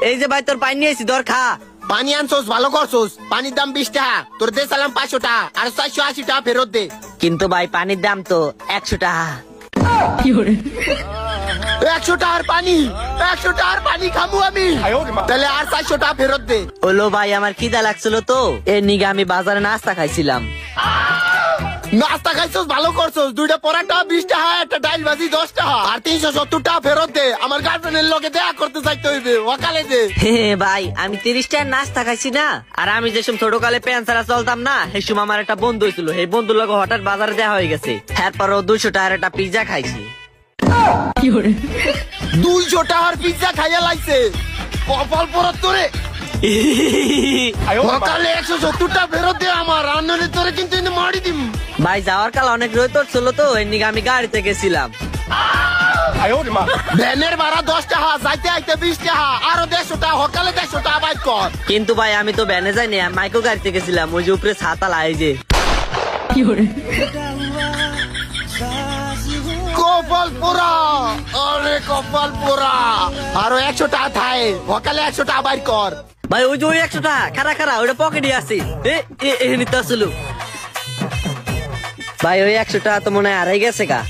এই যে ভাই তোর পানি নিয়েছি ধর খা। পানি আনছোস ভালো করছোস, পানির দাম 20 টাকা, তোর দে সালাম 500 টাকা আর 480 টাকা ফেরত দে। কিন্তু ভাই পানির দাম তো 100 টাকা। 100 টাকার পানি, 100 টাকার পানি খামু আমি, তাহলে আর 400 টাকা ফেরত দে। হলো ভাই আমার খিদা লাগছিল তো এর নিগে আমি বাজারে নাস্তা খাইছিলাম। নাস্তা খাইছোস ভালো করছোস, দুইটা পরাটা 20 টাকা, একটা ডাইল ভাজি 10 টাকা আর 370 টাকা ফেরত দে। আমার গার্লফ্রেন্ডের লগে দেখা করতে যাইতে হইবে, ওকালে দে। ভাই আমি 30 টাকার নাস্তা খাইছি না। আর আমি যেসব ছোটকালে প্যান্ট ছাড়া চলতাম না, সেসব আমার একটা বন্ধু হয়েছিল, সেই বন্ধুর লগে হঠাৎ বাজারে দেওয়া হয়ে গেছে। এরপরও 200 টাকার একটা পিজ্জা খাইছি। 200 টাকার পিজ্জা খাইয়া লাইছে, কপাল পরত তোরে। সকালে 170 টাকা ফেরত দে আমার, রান্নারে তোরে কিন্তু মারি দিম। ভাই যাওয়ার কাল অনেক রোদ ছিল তো এর নিগে আমি গাড়িতে গেছিলাম। ভ্যানের ভাড়া 10 টাকা, যাইতে আইতে 20 টাকা, আরো 150 টাকা, সকালে 150 টাকা বাইক কর। কিন্তু ভাই আমি তো ভ্যানে যাইনি, মাইকো গাড়িতে গেছিলাম, ওই যে উপরে ছাতা লাই যে। কপাল পোড়া, আরে কপাল পোড়া, আরো 100 টাকা থাই, সকালে 100 টাকা বাইক কর। ভাই ওই যে ওই 100 টাকা খারা খারা ওইটা পকেটে আছে। নিতে আসলো ভাই, ওই 100 টাকা তো মনে হয় হারাই গেছে গা।